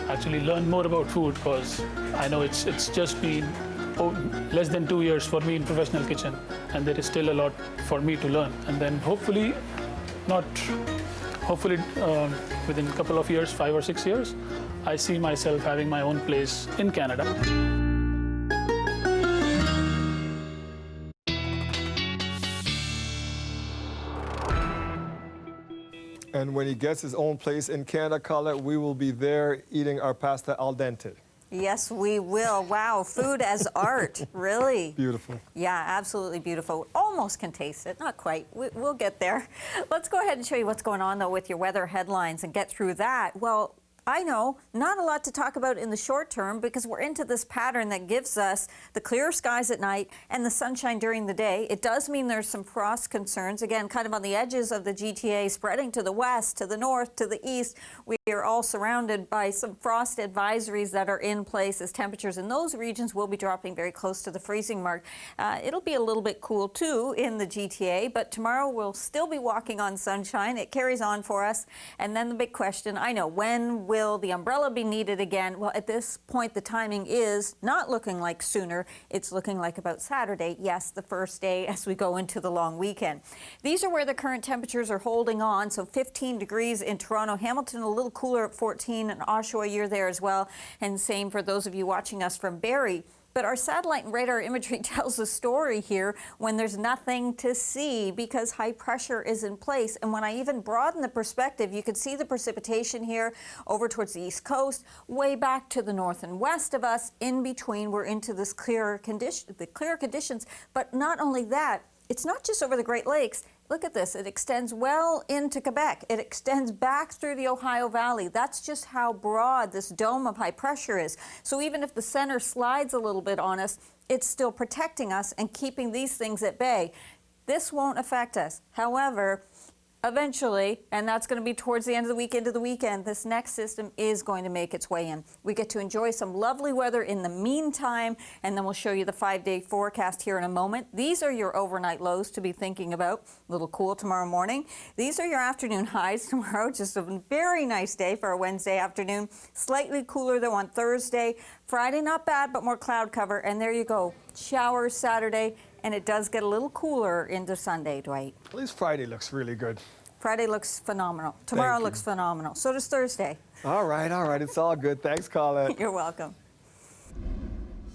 actually learn more about food, because I know it's just been less than 2 years for me in professional kitchen, and there is still a lot for me to learn. And then hopefully within a couple of years, 5 or 6 years, I see myself having my own place in Canada. And when he gets his own place in Canada, Colette, we will be there eating our pasta al dente. Yes, we will. Wow, food as art, really. Beautiful. Yeah, absolutely beautiful. Almost can taste it, not quite. We'll get there. Let's go ahead and show you what's going on, though, with your weather headlines and get through that. Well, I know, not a lot to talk about in the short term, because we're into this pattern that gives us the clear skies at night and the sunshine during the day. It does mean there's some frost concerns, again, kind of on the edges of the GTA, spreading to the west, to the north, to the east. We are all surrounded by some frost advisories that are in place, as temperatures in those regions will be dropping very close to the freezing mark. It'll be a little bit cool, too, in the GTA, but tomorrow we'll still be walking on sunshine. It carries on for us. And then the big question, I know, when will the umbrella be needed again? Well, at this point, the timing is not looking like sooner. It's looking like about Saturday, yes, the first day as we go into the long weekend. These are where the current temperatures are holding on. So 15 degrees in Toronto, Hamilton a little cooler at 14, and Oshawa, you're there as well. And same for those of you watching us from Barrie. But our satellite and radar imagery tells a story here when there's nothing to see, because high pressure is in place. And when I even broaden the perspective, you can see the precipitation here over towards the east coast, way back to the north and west of us. In between, we're into this clearer conditions. But not only that, it's not just over the Great Lakes. Look at this. It extends well into Quebec. It extends back through the Ohio Valley. That's just how broad this dome of high pressure is. So even if the center slides a little bit on us, it's still protecting us and keeping these things at bay. This won't affect us. However, Eventually, and that's going to be towards the end of the week, into the weekend, this next system is going to make its way in. We get to enjoy some lovely weather in the meantime, and then we'll show you the 5-day forecast here in a moment. These are your overnight lows to be thinking about. A little cool tomorrow morning. These are your afternoon highs tomorrow. Just a very nice day for a Wednesday afternoon. Slightly cooler though on Thursday. Friday, not bad, but more cloud cover. And there you go. Showers Saturday. And it does get a little cooler into Sunday, Dwight. At least Friday looks really good. Friday looks phenomenal. Tomorrow looks phenomenal. So does Thursday. All right. It's all good. Thanks, Colette. You're welcome.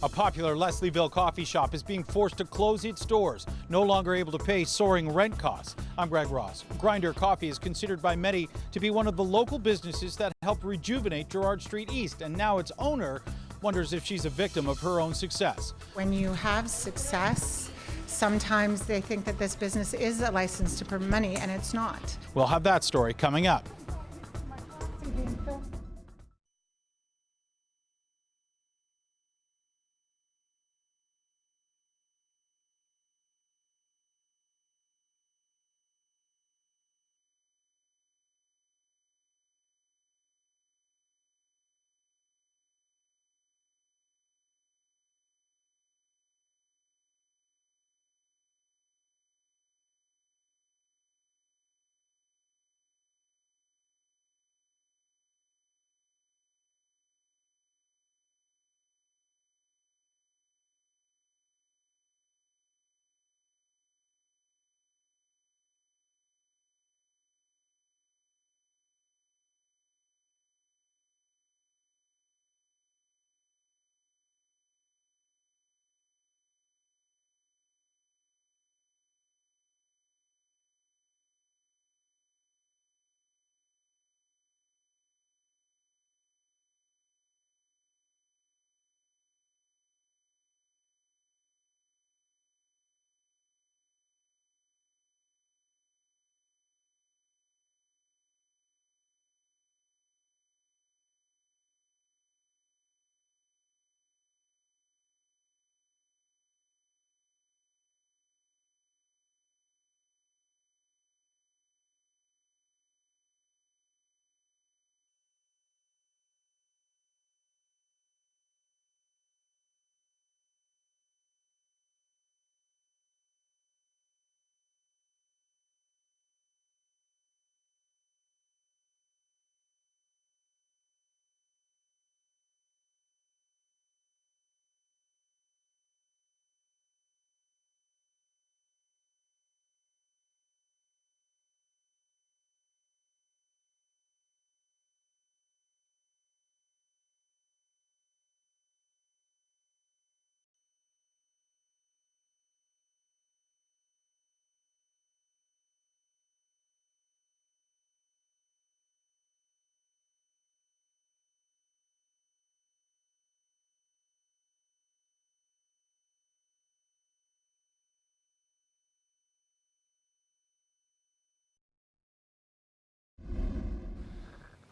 A popular Leslieville coffee shop is being forced to close its doors, no longer able to pay soaring rent costs. I'm Greg Ross. Grinder Coffee is considered by many to be one of the local businesses that helped rejuvenate Gerrard Street East, and now its owner wonders if she's a victim of her own success. When you have success, sometimes they think that this business is a license to earn money, and it's not. We'll have that story coming up.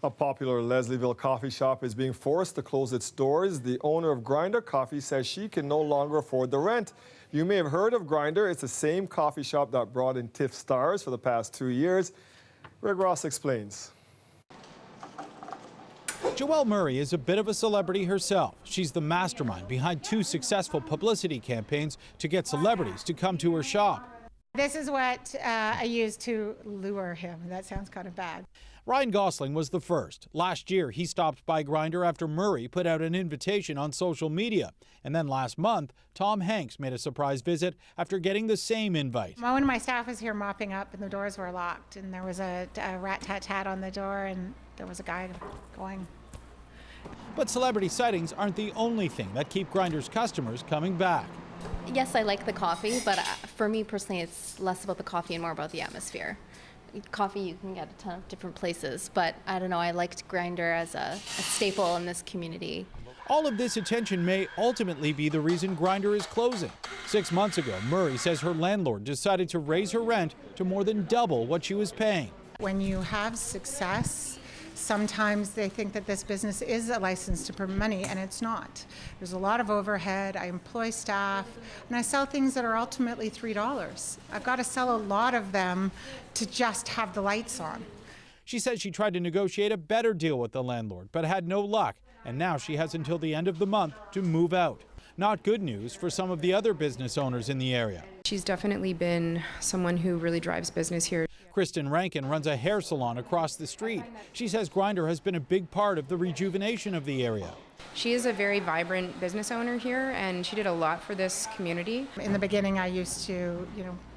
A popular Leslieville coffee shop is being forced to close its doors. The owner of Grinder Coffee says she can no longer afford the rent. You may have heard of Grinder. It's the same coffee shop that brought in TIFF stars for the past 2 years. Greg Ross explains. Joelle Murray is a bit of a celebrity herself. She's the mastermind behind 2 successful publicity campaigns to get celebrities to come to her shop. This is what I use to lure him. That sounds kind of bad. Ryan Gosling was the first. Last year, he stopped by Grinder after Murray put out an invitation on social media. And then last month, Tom Hanks made a surprise visit after getting the same invite. One of my staff was here mopping up, and the doors were locked, and there was a rat-tat-tat on the door, and there was a guy going. But celebrity sightings aren't the only thing that keep Grinder's customers coming back. Yes, I like the coffee, but for me personally, it's less about the coffee and more about the atmosphere. Coffee you can get a ton of different places, but I don't know, I liked Grinder as a staple in this community. All of this attention may ultimately be the reason Grinder is closing. 6 months ago, Murray says her landlord decided to raise her rent to more than double what she was paying. When you have success, Sometimes they think that this business is a license to earn money, and it's not. There's a lot of overhead. I employ staff, and I sell things that are ultimately $3. I've got to sell a lot of them to just have the lights on. She says she tried to negotiate a better deal with the landlord, but had no luck, and now she has until the end of the month to move out. Not good news for some of the other business owners in the area. She's definitely been someone who really drives business here. Kristen Rankin runs a hair salon across the street. She says Grindr has been a big part of the rejuvenation of the area. She is a very vibrant business owner here, and she did a lot for this community. In the beginning, I used to,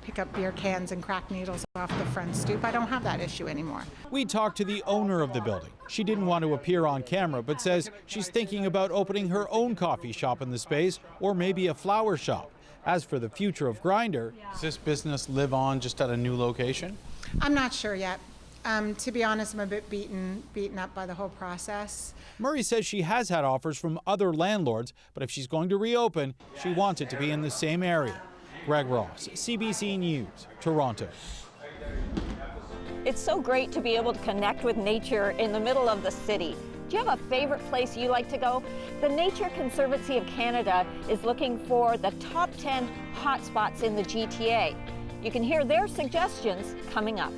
pick up beer cans and crack needles off the front stoop. I don't have that issue anymore. We talked to the owner of the building. She didn't want to appear on camera, but says she's thinking about opening her own coffee shop in the space, or maybe a flower shop. As for the future of Grindr, does this business live on just at a new location? I'm not sure yet. To be honest, I'm a bit beaten up by the whole process. Murray says she has had offers from other landlords, but if she's going to reopen, she wants it to be in the same area. Greg Ross, CBC News, Toronto. It's so great to be able to connect with nature in the middle of the city. Do you have a favorite place you like to go? The Nature Conservancy of Canada is looking for the top 10 hotspots in the GTA. You can hear their suggestions coming up.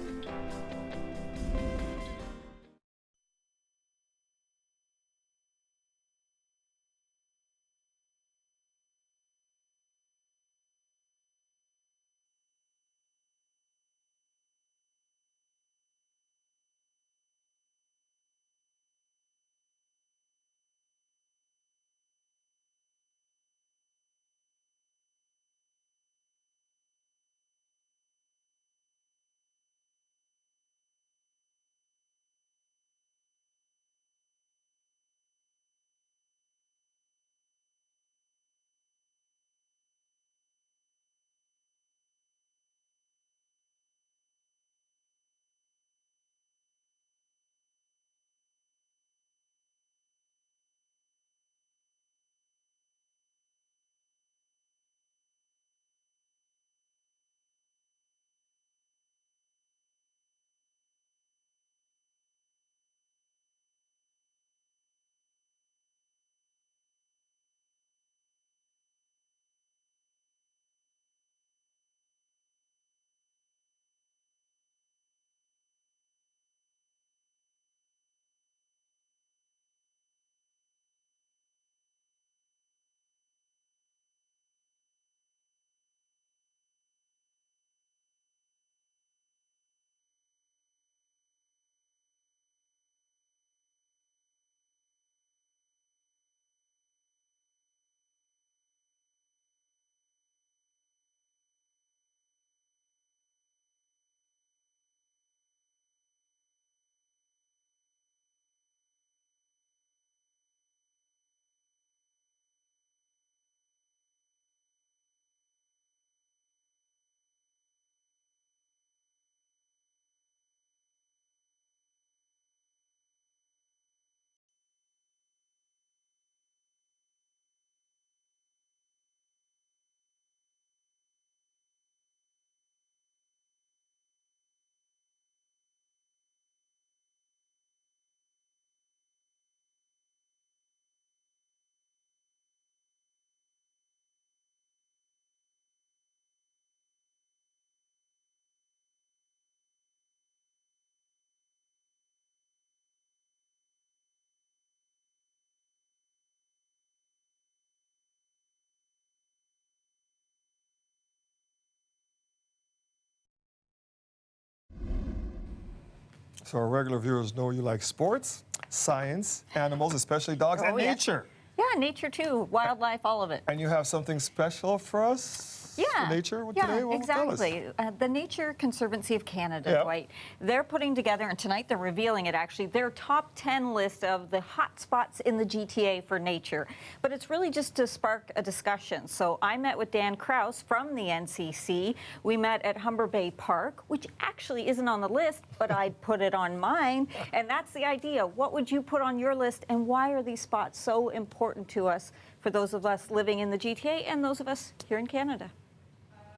So our regular viewers know you like sports, science, animals, especially dogs, and nature. Yeah, nature too, wildlife, all of it. And you have something special for us? Yeah, Nature yeah, today? Well, tell us. exactly. The Nature Conservancy of Canada, Yep. Dwight, they're putting together, and tonight they're revealing it actually, their top 10 list of the hot spots in the GTA for nature. But it's really just to spark a discussion. So I met with Dan Kraus from the NCC. We met at Humber Bay Park, which actually isn't on the list, but I'd put it on mine. And that's the idea. What would you put on your list, and why are these spots so important to us, for those of us living in the GTA and those of us here in Canada?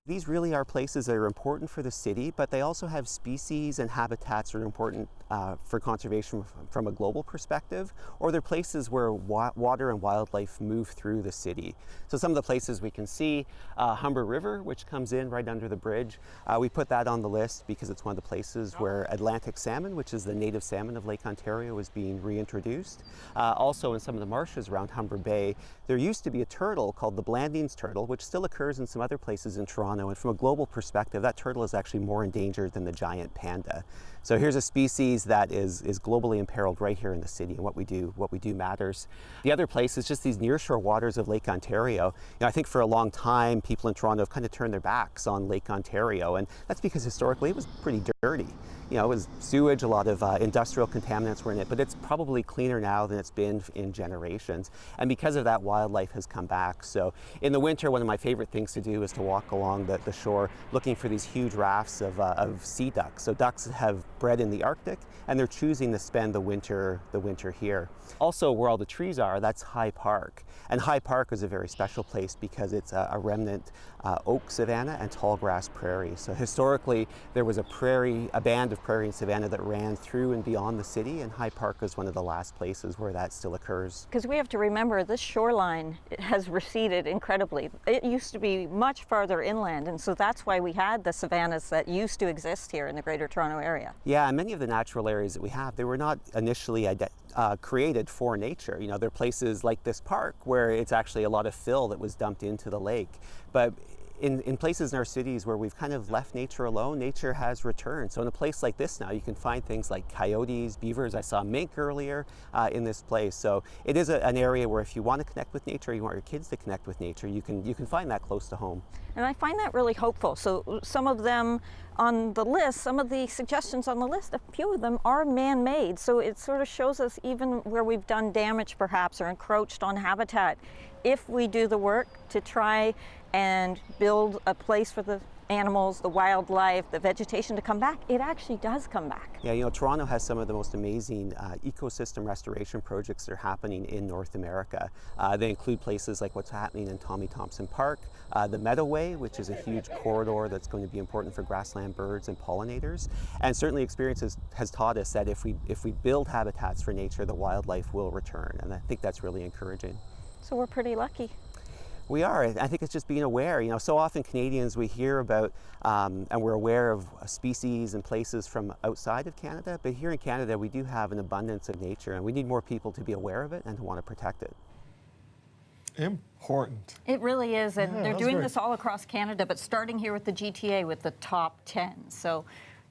These really are places that are important for the city, but they also have species and habitats that are important for conservation from a global perspective, or they're places where water and wildlife move through the city. So some of the places we can see, Humber River, which comes in right under the bridge. We put that on the list because it's one of the places where Atlantic salmon, which is the native salmon of Lake Ontario, is being reintroduced. Also in some of the marshes around Humber Bay, there used to be a turtle called the Blandings turtle, which still occurs in some other places in Toronto. And from a global perspective, that turtle is actually more endangered than the giant panda. So here's a species that is globally imperiled right here in the city, and what we do matters. The other place is just these nearshore waters of Lake Ontario. I think for a long time, people in Toronto have kind of turned their backs on Lake Ontario, and that's because historically it was pretty dirty. It was sewage, a lot of industrial contaminants were in it, but it's probably cleaner now than it's been in generations. And because of that, wildlife has come back. So in the winter, one of my favorite things to do is to walk along the shore looking for these huge rafts of sea ducks. So ducks have bred in the Arctic, and they're choosing to spend the winter here. Also, where all the trees are, that's High Park. And High Park is a very special place because it's a remnant oak savanna and tall grass prairie. So historically, there was a band of prairie and savanna that ran through and beyond the city, and High Park is one of the last places where that still occurs. Because we have to remember, this shoreline has receded incredibly. It used to be much farther inland, and so that's why we had the savannas that used to exist here in the Greater Toronto Area. Yeah, and many of the natural areas that we have, they were not initially created for nature. There are places like this park where it's actually a lot of fill that was dumped into the lake. But in places in our cities where we've kind of left nature alone, nature has returned. So in a place like this now, you can find things like coyotes, beavers. I saw mink earlier in this place. So it is an area where if you want to connect with nature, you want your kids to connect with nature, you can find that close to home. And I find that really hopeful. So some of them on the list, some of the suggestions on the list, a few of them are man-made. So it sort of shows us even where we've done damage perhaps or encroached on habitat, if we do the work to try and build a place for the animals, the wildlife, the vegetation to come back, it actually does come back. Yeah, Toronto has some of the most amazing ecosystem restoration projects that are happening in North America. They include places like what's happening in Tommy Thompson Park, the Meadowway, which is a huge corridor that's going to be important for grassland birds and pollinators. And certainly experience has taught us that if we build habitats for nature, the wildlife will return. And I think that's really encouraging. So we're pretty lucky. We are. I think it's just being aware. So often Canadians, we hear about and we're aware of species and places from outside of Canada, but here in Canada we do have an abundance of nature, and we need more people to be aware of it and to want to protect it. Important. It really is, and they're doing great. this all across Canada, but starting here with the GTA with the top 10. So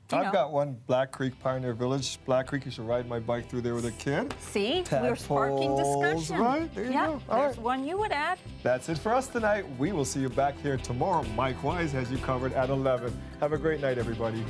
I've got one, Black Creek Pioneer Village. Black Creek, you should ride my bike through there with a kid. See, we're sparking discussion. Right, there you go. All There's right. one you would add. That's it for us tonight. We will see you back here tomorrow. Mike Wise has you covered at 11. Have a great night, everybody.